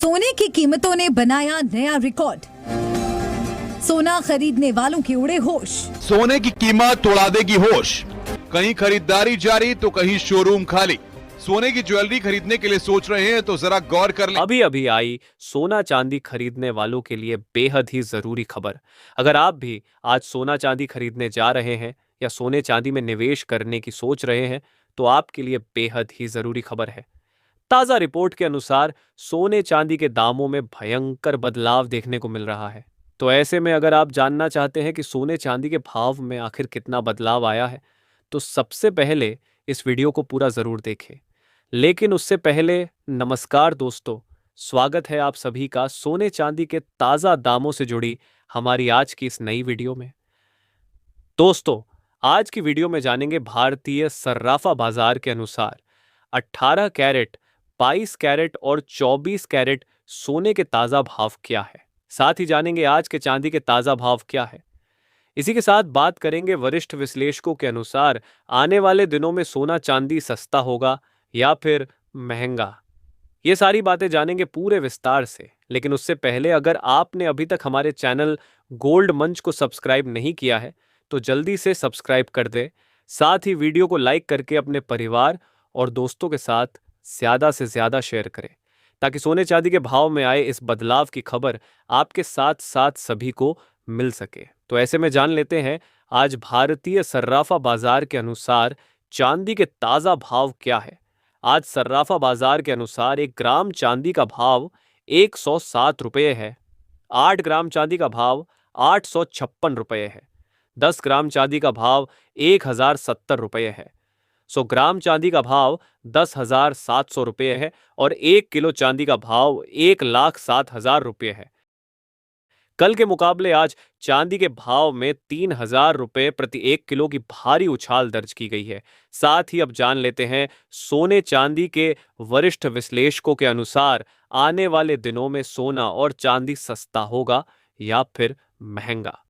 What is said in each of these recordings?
सोने की कीमतों ने बनाया नया रिकॉर्ड। सोना खरीदने वालों के उड़े होश। सोने की कीमत उड़ा देगी होश। कहीं खरीदारी जारी तो कहीं शोरूम खाली। सोने की ज्वेलरी खरीदने के लिए सोच रहे हैं तो जरा गौर कर लें। अभी अभी आई सोना चांदी खरीदने वालों के लिए बेहद ही जरूरी खबर। अगर आप भी आज सोना चांदी खरीदने जा रहे हैं या सोने चांदी में निवेश करने की सोच रहे हैं तो आपके लिए बेहद ही जरूरी खबर है। ताजा रिपोर्ट के अनुसार सोने चांदी के दामों में भयंकर बदलाव देखने को मिल रहा है। तो ऐसे में अगर आप जानना चाहते हैं कि सोने चांदी के भाव में आखिर कितना बदलाव आया है तो सबसे पहले इस वीडियो को पूरा जरूर देखें। लेकिन उससे पहले नमस्कार दोस्तों, स्वागत है आप सभी का सोने चांदी के ताजा दामों से जुड़ी हमारी आज की इस नई वीडियो में। दोस्तों, आज की वीडियो में जानेंगे भारतीय सर्राफा बाजार के अनुसार 18 कैरेट, 22 कैरेट और 24 कैरेट सोने के ताजा भाव क्या है। साथ ही जानेंगे आज के चांदी के ताजा भाव क्या है। इसी के साथ बात करेंगे वरिष्ठ विश्लेषकों के अनुसार आने वाले दिनों में सोना चांदी सस्ता होगा या फिर महंगा। ये सारी बातें जानेंगे पूरे विस्तार से। लेकिन उससे पहले अगर आपने अभी तक हमारे चैनल गोल्ड मंच को सब्सक्राइब नहीं किया है तो जल्दी से सब्सक्राइब कर दे। साथ ही वीडियो को लाइक करके अपने परिवार और दोस्तों के साथ ज्यादा से ज्यादा शेयर करें ताकि सोने चांदी के भाव में आए इस बदलाव की खबर आपके साथ साथ सभी को मिल सके। तो ऐसे में जान लेते हैं आज भारतीय सर्राफा बाजार के अनुसार चांदी के ताजा भाव क्या है। आज सर्राफा बाजार के अनुसार 1 ग्राम चांदी का भाव 107 रुपये है। 8 ग्राम चांदी का भाव 856 रुपये है। 10 ग्राम चांदी का भाव 1070 रुपये है। 100 ग्राम चांदी का भाव 10,700 रुपये है और 1 किलो चांदी का भाव 1,07,000 रुपये है। कल के मुकाबले आज चांदी के भाव में 3,000 रुपये प्रति 1 किलो की भारी उछाल दर्ज की गई है। साथ ही अब जान लेते हैं सोने चांदी के वरिष्ठ विश्लेषकों के अनुसार आने वाले दिनों में सोना और चांदी सस्ता होगा या फिर महंगा।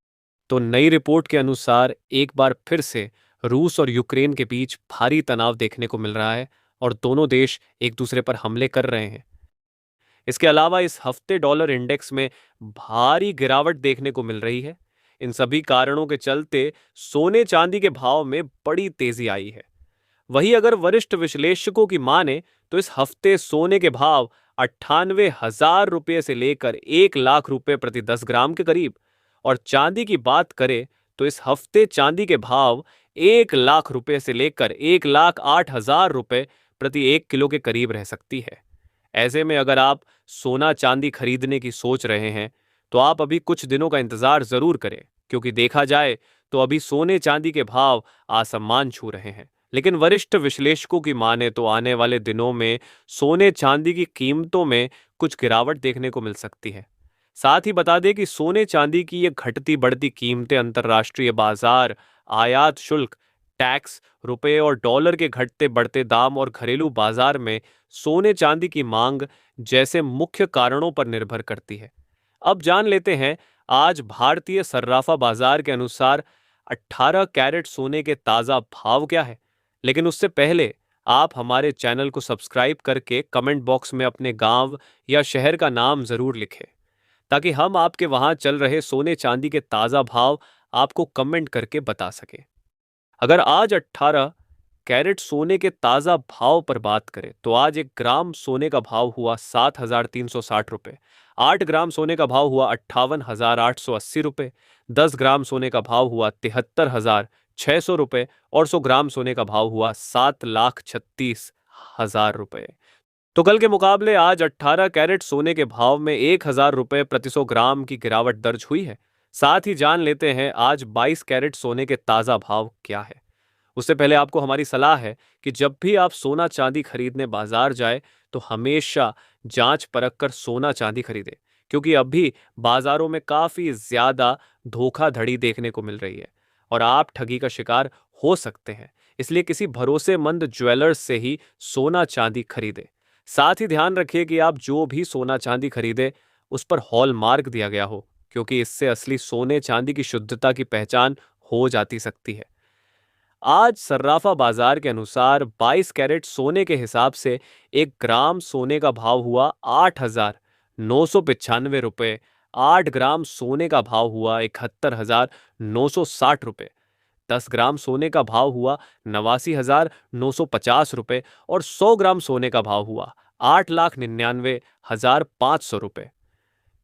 तो नई रिपोर्ट के अनुसार एक बार फिर से रूस और यूक्रेन के बीच भारी तनाव देखने को मिल रहा है और दोनों देश एक दूसरे पर हमले कर रहे हैं। इसके अलावा इस हफ्ते डॉलर इंडेक्स में भारी गिरावट देखने को मिल रही है। इन सभी कारणों के चलते सोने चांदी के भाव में बड़ी तेजी आई है। वहीं अगर वरिष्ठ विश्लेषकों की माने तो इस हफ्ते सोने के भाव 98,000 रुपये से लेकर 1 लाख रुपये प्रति 10 ग्राम के करीब और चांदी की बात करें तो इस हफ्ते चांदी के भाव 1 लाख रुपये से लेकर 1,08,000 रुपये प्रति 1 किलो के करीब रह सकती है। ऐसे में अगर आप सोना चांदी खरीदने की सोच रहे हैं तो आप अभी कुछ दिनों का इंतजार जरूर करें, क्योंकि देखा जाए तो अभी सोने चांदी के भाव आसमान छू रहे हैं। लेकिन वरिष्ठ विश्लेषकों की माने तो आने वाले दिनों में सोने चांदी की कीमतों में कुछ गिरावट देखने को मिल सकती है। साथ ही बता दें कि सोने चांदी की ये घटती बढ़ती कीमतें अंतर्राष्ट्रीय बाजार, आयात शुल्क, टैक्स, रुपए और डॉलर के घटते बढ़ते दाम और घरेलू बाजार में सोने चांदी की मांग जैसे मुख्य कारणों पर निर्भर करती है। अब जान लेते हैं आज भारतीय सर्राफा बाजार के अनुसार 18 कैरेट सोने के ताजा भाव क्या है। लेकिन उससे पहले आप हमारे चैनल को सब्सक्राइब करके कमेंट बॉक्स में अपने गांव या शहर का नाम जरूर लिखें ताकि हम आपके वहां चल रहे सोने चांदी के ताजा भाव आपको कमेंट करके बता सके। अगर आज 18 कैरेट सोने के ताजा भाव पर बात करें तो आज 1 ग्राम सोने का भाव हुआ 7,360 रुपये। 8 ग्राम सोने का भाव हुआ 58,880 रुपये। 10 ग्राम सोने का भाव हुआ 73,600 रुपये और 100 ग्राम सोने का भाव हुआ 7,36,000 रुपये। तो कल के मुकाबले आज 18 कैरेट सोने के भाव में 1,000 रुपये प्रति 100 ग्राम की गिरावट दर्ज हुई है। साथ ही जान लेते हैं आज 22 कैरेट सोने के ताजा भाव क्या है। उससे पहले आपको हमारी सलाह है कि जब भी आप सोना चांदी खरीदने बाजार जाए तो हमेशा जांच परख कर सोना चांदी खरीदें, क्योंकि अभी बाजारों में काफी ज्यादा धोखाधड़ी देखने को मिल रही है और आप ठगी का शिकार हो सकते हैं। इसलिए किसी भरोसेमंद ज्वेलर्स से ही सोना चांदी खरीदें। साथ ही ध्यान रखिए कि आप जो भी सोना चांदी खरीदें उस पर हॉलमार्क दिया गया हो, क्योंकि इससे असली सोने चांदी की शुद्धता की पहचान हो जाती सकती है। आज सर्राफा बाजार के अनुसार 22 कैरेट सोने के हिसाब से 1 ग्राम सोने का भाव हुआ 8,000 ₹995। 8 ग्राम सोने का भाव हुआ 71,960 रुपए। 10 ग्राम सोने का भाव हुआ 89,950 रुपए और 100 ग्राम सोने का भाव हुआ 8,99,500 रुपए।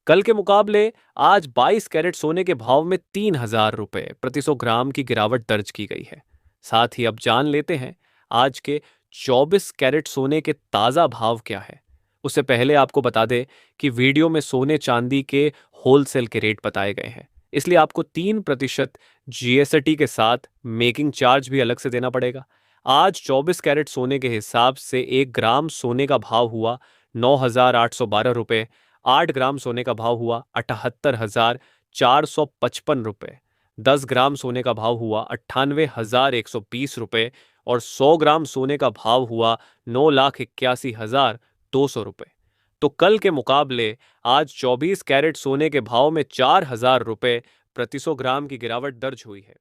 कल के मुकाबले आज 22 कैरेट सोने के भाव में 3,000 रुपए प्रति 100 ग्राम की गिरावट दर्ज की गई है। साथ ही अब जान लेते हैं आज के 24 कैरेट सोने के ताजा भाव क्या है। उससे पहले आपको बता दें कि वीडियो में सोने चांदी के होलसेल के रेट बताए गए हैं, इसलिए आपको 3% जीएसटी के साथ मेकिंग चार्ज भी अलग से देना पड़ेगा। आज 24 कैरेट सोने के हिसाब से 1 ग्राम सोने का भाव हुआ 9,812 रुपए। 8 ग्राम सोने का भाव हुआ 78,455 रुपए। 10 ग्राम सोने का भाव हुआ 98,120 रुपए और 100 ग्राम सोने का भाव हुआ 9,81,200 रुपए। तो कल के मुकाबले आज 24 कैरेट सोने के भाव में 4,000 रुपए प्रति 100 ग्राम की गिरावट दर्ज हुई है।